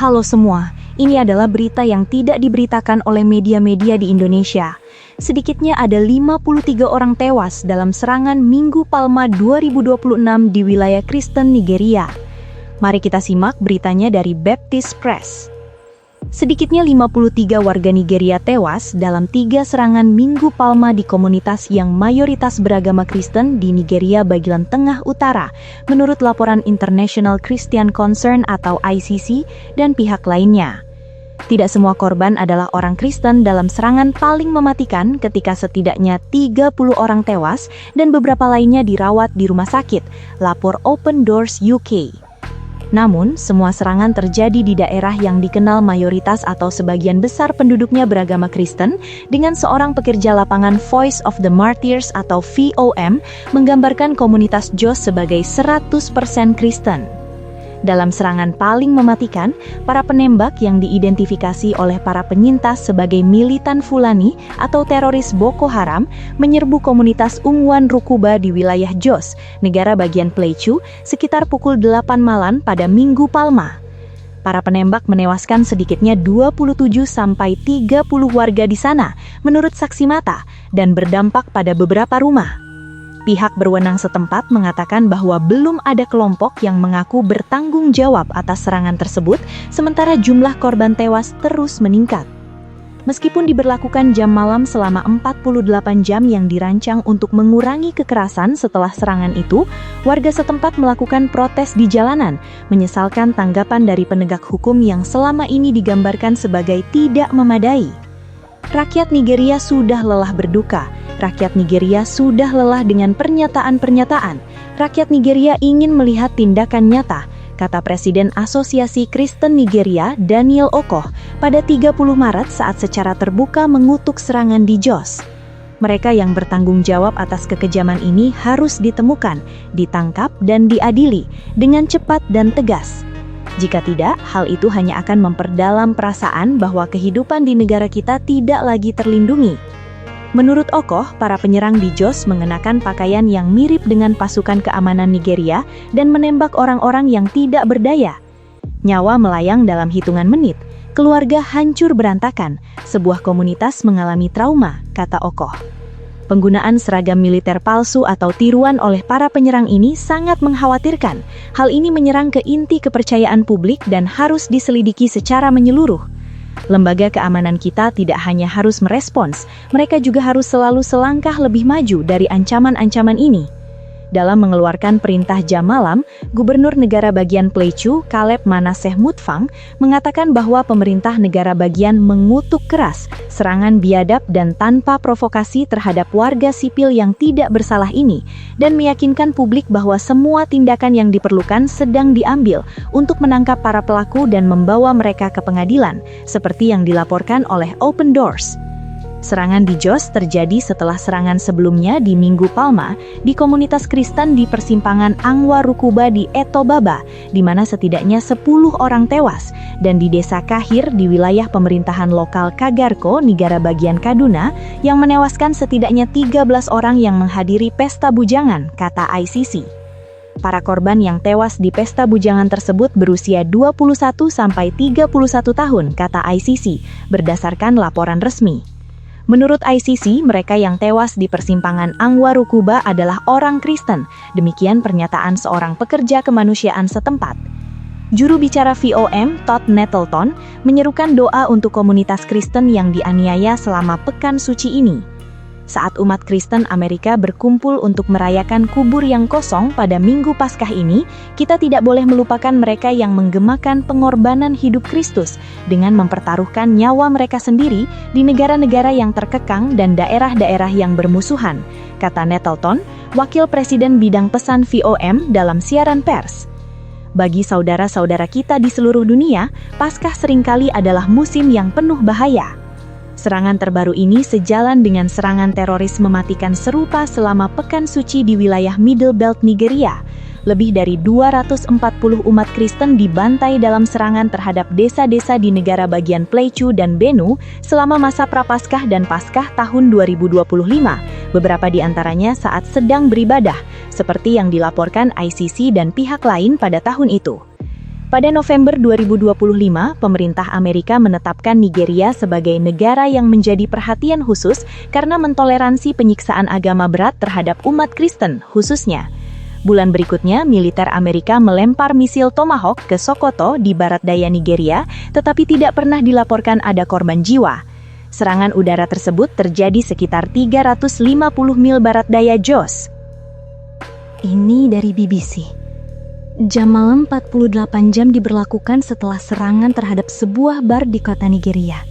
Halo semua, ini adalah berita yang tidak diberitakan oleh media-media di Indonesia. Sedikitnya ada 53 orang tewas dalam serangan Minggu Palma 2026 di wilayah Kristen Nigeria. Mari kita simak beritanya dari Baptist Press. Sedikitnya 53 warga Nigeria tewas dalam 3 serangan Minggu Palma di komunitas yang mayoritas beragama Kristen di Nigeria bagian tengah utara, menurut laporan International Christian Concern atau ICC dan pihak lainnya. Tidak semua korban adalah orang Kristen dalam serangan paling mematikan ketika setidaknya 30 orang tewas dan beberapa lainnya dirawat di rumah sakit, lapor Open Doors UK. Namun, semua serangan terjadi di daerah yang dikenal mayoritas atau sebagian besar penduduknya beragama Kristen, dengan seorang pekerja lapangan Voice of the Martyrs atau VOM menggambarkan komunitas Jos sebagai 100% Kristen. Dalam serangan paling mematikan, para penembak yang diidentifikasi oleh para penyintas sebagai militan Fulani atau teroris Boko Haram menyerbu komunitas Ungwan Rukuba di wilayah Jos, negara bagian Plateau, sekitar pukul 8 malam pada Minggu Palma. Para penembak menewaskan sedikitnya 27-30 warga di sana, menurut saksi mata, dan berdampak pada beberapa rumah. Pihak berwenang setempat mengatakan bahwa belum ada kelompok yang mengaku bertanggung jawab atas serangan tersebut, sementara jumlah korban tewas terus meningkat. Meskipun diberlakukan jam malam selama 48 jam yang dirancang untuk mengurangi kekerasan setelah serangan itu, warga setempat melakukan protes di jalanan, menyesalkan tanggapan dari penegak hukum yang selama ini digambarkan sebagai tidak memadai. Rakyat Nigeria sudah lelah berduka. Rakyat Nigeria sudah lelah dengan pernyataan-pernyataan. Rakyat Nigeria ingin melihat tindakan nyata, kata Presiden Asosiasi Kristen Nigeria, Daniel Okoh, pada 30 Maret saat secara terbuka mengutuk serangan di Jos. Mereka yang bertanggung jawab atas kekejaman ini harus ditemukan, ditangkap, dan diadili dengan cepat dan tegas. Jika tidak, hal itu hanya akan memperdalam perasaan bahwa kehidupan di negara kita tidak lagi terlindungi. Menurut Okoh, para penyerang di Jos mengenakan pakaian yang mirip dengan pasukan keamanan Nigeria dan menembak orang-orang yang tidak berdaya. Nyawa melayang dalam hitungan menit, keluarga hancur berantakan, sebuah komunitas mengalami trauma, kata Okoh. Penggunaan seragam militer palsu atau tiruan oleh para penyerang ini sangat mengkhawatirkan. Hal ini menyerang ke inti kepercayaan publik dan harus diselidiki secara menyeluruh. Lembaga keamanan kita tidak hanya harus merespons, mereka juga harus selalu selangkah lebih maju dari ancaman-ancaman ini. Dalam mengeluarkan perintah jam malam, Gubernur Negara Bagian Plateau, Caleb Manasseh Mutfang, mengatakan bahwa pemerintah negara bagian mengutuk keras serangan biadab dan tanpa provokasi terhadap warga sipil yang tidak bersalah ini, dan meyakinkan publik bahwa semua tindakan yang diperlukan sedang diambil untuk menangkap para pelaku dan membawa mereka ke pengadilan, seperti yang dilaporkan oleh Open Doors. Serangan di Jos terjadi setelah serangan sebelumnya di Minggu Palma di komunitas Kristen di persimpangan Angwa Rukuba di Etobaba, di mana setidaknya 10 orang tewas, dan di desa Kahir di wilayah pemerintahan lokal Kagarko, negara bagian Kaduna, yang menewaskan setidaknya 13 orang yang menghadiri pesta bujangan, kata ICC. Para korban yang tewas di pesta bujangan tersebut berusia 21-31 tahun, kata ICC, berdasarkan laporan resmi. Menurut ICC, mereka yang tewas di persimpangan Angwa Rukuba adalah orang Kristen, demikian pernyataan seorang pekerja kemanusiaan setempat. Juru bicara VOM, Todd Nettleton, menyerukan doa untuk komunitas Kristen yang dianiaya selama pekan suci ini. Saat umat Kristen Amerika berkumpul untuk merayakan kubur yang kosong pada Minggu Paskah ini, kita tidak boleh melupakan mereka yang menggemakan pengorbanan hidup Kristus dengan mempertaruhkan nyawa mereka sendiri di negara-negara yang terkekang dan daerah-daerah yang bermusuhan, kata Nettleton, Wakil Presiden Bidang Pesan VOM dalam siaran pers. Bagi saudara-saudara kita di seluruh dunia, Paskah seringkali adalah musim yang penuh bahaya. Serangan terbaru ini sejalan dengan serangan teroris mematikan serupa selama pekan suci di wilayah Middle Belt Nigeria. Lebih dari 240 umat Kristen dibantai dalam serangan terhadap desa-desa di negara bagian Plateau dan Benue selama masa Prapaskah dan Paskah tahun 2025, beberapa di antaranya saat sedang beribadah, seperti yang dilaporkan ICC dan pihak lain pada tahun itu. Pada November 2025, pemerintah Amerika menetapkan Nigeria sebagai negara yang menjadi perhatian khusus karena mentoleransi penyiksaan agama berat terhadap umat Kristen, khususnya. Bulan berikutnya, militer Amerika melempar misil Tomahawk ke Sokoto di barat daya Nigeria, tetapi tidak pernah dilaporkan ada korban jiwa. Serangan udara tersebut terjadi sekitar 350 mil barat daya Jos. Ini dari BBC. Jam malam 48 jam diberlakukan setelah serangan terhadap sebuah bar di kota Nigeria.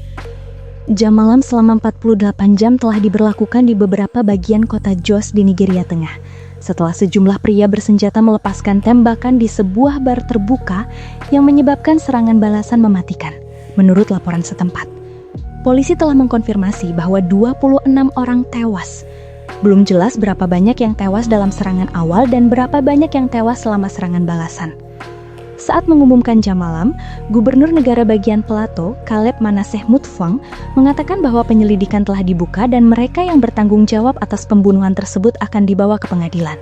Jam malam selama 48 jam telah diberlakukan di beberapa bagian kota Jos di Nigeria Tengah, setelah sejumlah pria bersenjata melepaskan tembakan di sebuah bar terbuka yang menyebabkan serangan balasan mematikan, menurut laporan setempat. Polisi telah mengkonfirmasi bahwa 26 orang tewas. Belum jelas berapa banyak yang tewas dalam serangan awal dan berapa banyak yang tewas selama serangan balasan. Saat mengumumkan jam malam, Gubernur Negara Bagian Plateau, Caleb Manasseh Mutfwang, mengatakan bahwa penyelidikan telah dibuka dan mereka yang bertanggung jawab atas pembunuhan tersebut akan dibawa ke pengadilan.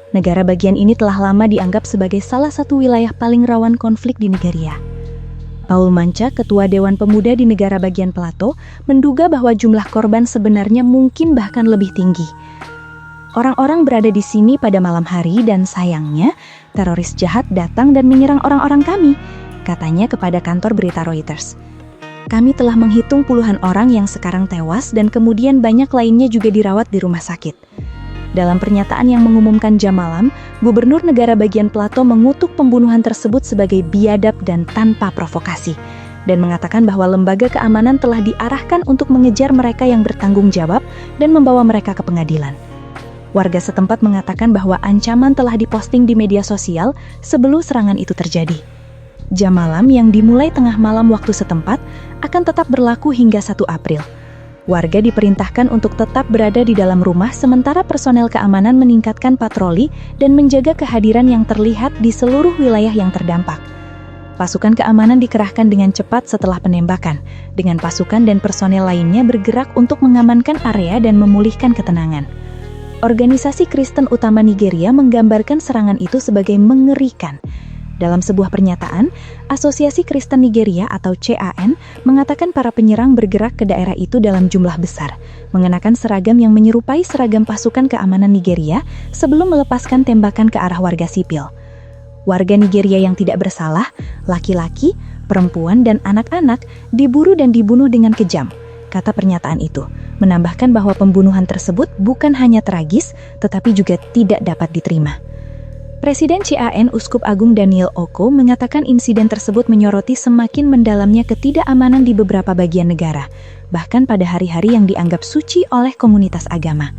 Negara bagian ini telah lama dianggap sebagai salah satu wilayah paling rawan konflik di Nigeria. Paul Manca, Ketua Dewan Pemuda di negara bagian Plateau, menduga bahwa jumlah korban sebenarnya mungkin bahkan lebih tinggi. Orang-orang berada di sini pada malam hari dan sayangnya, teroris jahat datang dan menyerang orang-orang kami, katanya kepada kantor berita Reuters. Kami telah menghitung puluhan orang yang sekarang tewas dan kemudian banyak lainnya juga dirawat di rumah sakit. Dalam pernyataan yang mengumumkan jam malam, Gubernur Negara Bagian Plateau mengutuk pembunuhan tersebut sebagai biadab dan tanpa provokasi, dan mengatakan bahwa lembaga keamanan telah diarahkan untuk mengejar mereka yang bertanggung jawab dan membawa mereka ke pengadilan. Warga setempat mengatakan bahwa ancaman telah diposting di media sosial sebelum serangan itu terjadi. Jam malam yang dimulai tengah malam waktu setempat akan tetap berlaku hingga 1 April. Warga diperintahkan untuk tetap berada di dalam rumah sementara personel keamanan meningkatkan patroli dan menjaga kehadiran yang terlihat di seluruh wilayah yang terdampak. Pasukan keamanan dikerahkan dengan cepat setelah penembakan, dengan pasukan dan personel lainnya bergerak untuk mengamankan area dan memulihkan ketenangan. Organisasi Kristen utama Nigeria menggambarkan serangan itu sebagai mengerikan. Dalam sebuah pernyataan, Asosiasi Kristen Nigeria atau CAN mengatakan para penyerang bergerak ke daerah itu dalam jumlah besar, mengenakan seragam yang menyerupai seragam pasukan keamanan Nigeria sebelum melepaskan tembakan ke arah warga sipil. Warga Nigeria yang tidak bersalah, laki-laki, perempuan, dan anak-anak diburu dan dibunuh dengan kejam, kata pernyataan itu, menambahkan bahwa pembunuhan tersebut bukan hanya tragis, tetapi juga tidak dapat diterima. Presiden CAN Uskup Agung Daniel Oko mengatakan insiden tersebut menyoroti semakin mendalamnya ketidakamanan di beberapa bagian negara, bahkan pada hari-hari yang dianggap suci oleh komunitas agama.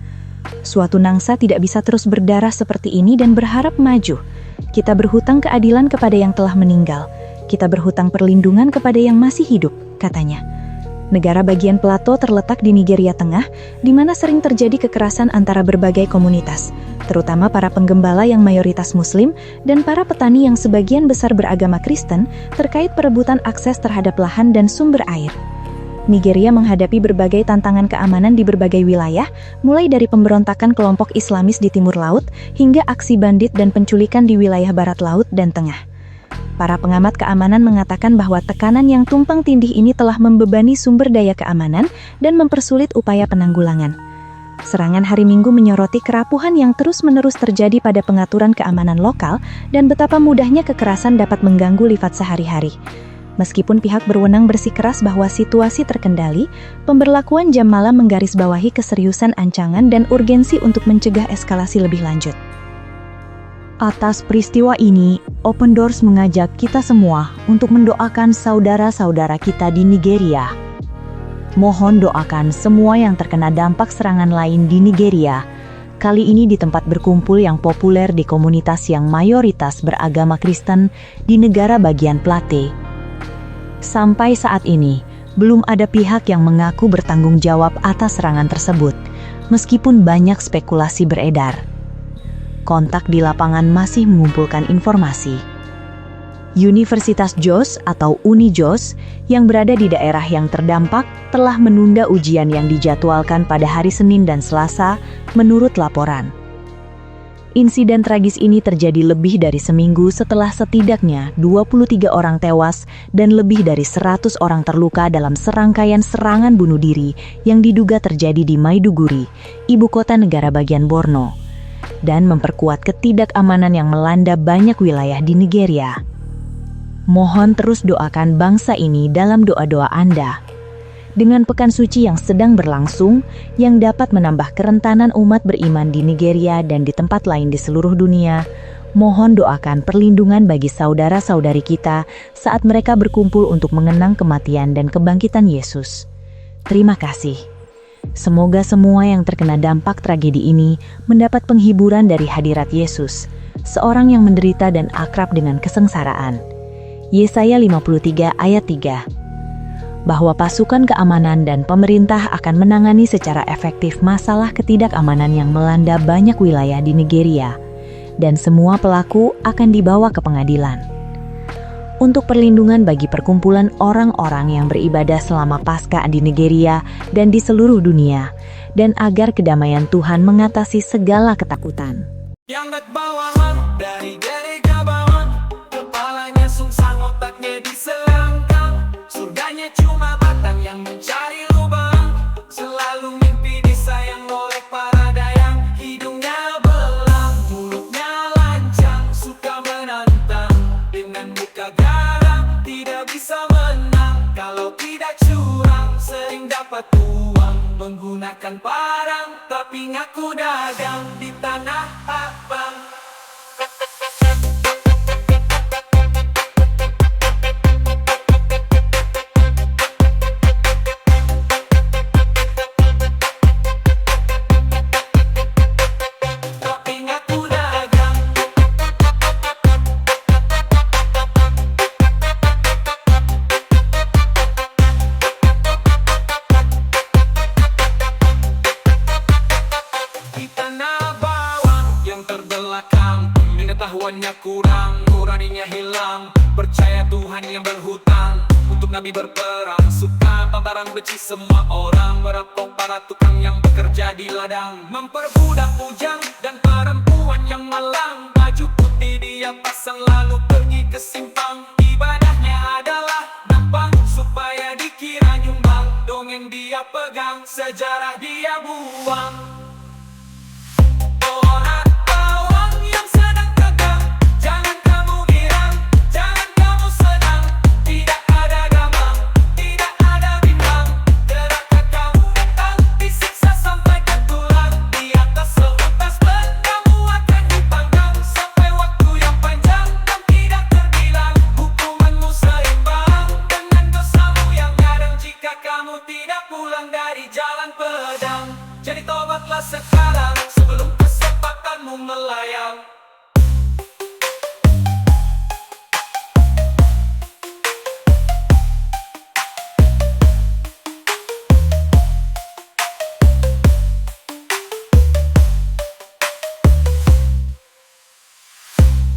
Suatu nangsa tidak bisa terus berdarah seperti ini dan berharap maju. Kita berhutang keadilan kepada yang telah meninggal. Kita berhutang perlindungan kepada yang masih hidup, katanya. Negara bagian Plateau terletak di Nigeria Tengah, di mana sering terjadi kekerasan antara berbagai komunitas, terutama para penggembala yang mayoritas Muslim dan para petani yang sebagian besar beragama Kristen terkait perebutan akses terhadap lahan dan sumber air. Nigeria menghadapi berbagai tantangan keamanan di berbagai wilayah, mulai dari pemberontakan kelompok Islamis di Timur Laut hingga aksi bandit dan penculikan di wilayah Barat Laut dan Tengah. Para pengamat keamanan mengatakan bahwa tekanan yang tumpang tindih ini telah membebani sumber daya keamanan dan mempersulit upaya penanggulangan. Serangan hari Minggu menyoroti kerapuhan yang terus-menerus terjadi pada pengaturan keamanan lokal dan betapa mudahnya kekerasan dapat mengganggu livat sehari-hari. Meskipun pihak berwenang bersikeras bahwa situasi terkendali, pemberlakuan jam malam menggarisbawahi keseriusan ancaman dan urgensi untuk mencegah eskalasi lebih lanjut. Atas peristiwa ini, Open Doors mengajak kita semua untuk mendoakan saudara-saudara kita di Nigeria. Mohon doakan semua yang terkena dampak serangan lain di Nigeria, kali ini di tempat berkumpul yang populer di komunitas yang mayoritas beragama Kristen di negara bagian Plateau. Sampai saat ini, belum ada pihak yang mengaku bertanggung jawab atas serangan tersebut, meskipun banyak spekulasi beredar. Kontak di lapangan masih mengumpulkan informasi. Universitas Jos atau Uni Jos yang berada di daerah yang terdampak telah menunda ujian yang dijadwalkan pada hari Senin dan Selasa menurut laporan. Insiden tragis ini terjadi lebih dari seminggu setelah setidaknya 23 orang tewas dan lebih dari 100 orang terluka dalam serangkaian serangan bunuh diri yang diduga terjadi di Maiduguri, ibu kota negara bagian Borno, dan memperkuat ketidakamanan yang melanda banyak wilayah di Nigeria. Mohon terus doakan bangsa ini dalam doa-doa Anda. Dengan pekan suci yang sedang berlangsung, yang dapat menambah kerentanan umat beriman di Nigeria dan di tempat lain di seluruh dunia, mohon doakan perlindungan bagi saudara-saudari kita saat mereka berkumpul untuk mengenang kematian dan kebangkitan Yesus. Terima kasih. Semoga semua yang terkena dampak tragedi ini mendapat penghiburan dari hadirat Yesus, seorang yang menderita dan akrab dengan kesengsaraan. Yesaya 53 ayat 3. Bahwa pasukan keamanan dan pemerintah akan menangani secara efektif masalah ketidakamanan yang melanda banyak wilayah di Nigeria, dan semua pelaku akan dibawa ke pengadilan. Untuk perlindungan bagi perkumpulan orang-orang yang beribadah selama Paskah di Nigeria dan di seluruh dunia, dan agar kedamaian Tuhan mengatasi segala ketakutan. Yang bawahan dari gereja bawah, kepalanya sungsang, otaknya diselangkang. Surganya cuma batang yang mencari lubang, selalu mimpi disayang oleh para dayang. Hidungnya belang, mulutnya lancang, suka menantang. Dengan muka garang, tidak bisa menang. Kalau tidak curang, sering dapat uang. Menggunakan parang, tapi ngaku dagang di tanah abang. Pengetahuannya kurang, nuraninya hilang. Percaya Tuhan yang berhutang, untuk Nabi berperang. Suka barang benci semua orang, merampok para tukang yang bekerja di ladang. Memperbudak bujang dan perempuan yang malang. Baju putih dia pasang lalu pergi ke simpang. Ibadahnya adalah nampang supaya dikira nyumbang. Dongeng dia pegang, sejarah dia buang. Jadi tobatlah sekarang sebelum kesempatanmu melayang.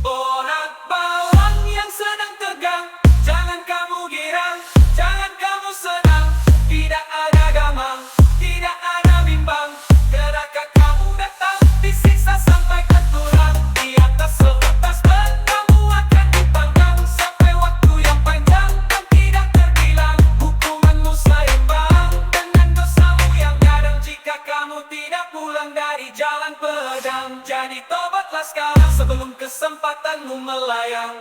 Orang bawang yang sedang tegang, jangan kamu girang, jangan kamu senang. Tidak ada gamang, tidak ada bimbang. Gerakan kamu datang, disiksa sampai ke tulang. Di atas seutas kamu akan dipanggang sampai waktu yang panjang dan tidak terbilang. Hukumanmu seimbang dengan dosamu yang kadang jika kamu tidak pulang dari jalan pedang. Jadi tobatlah sekarang sebelum kesempatanmu melayang.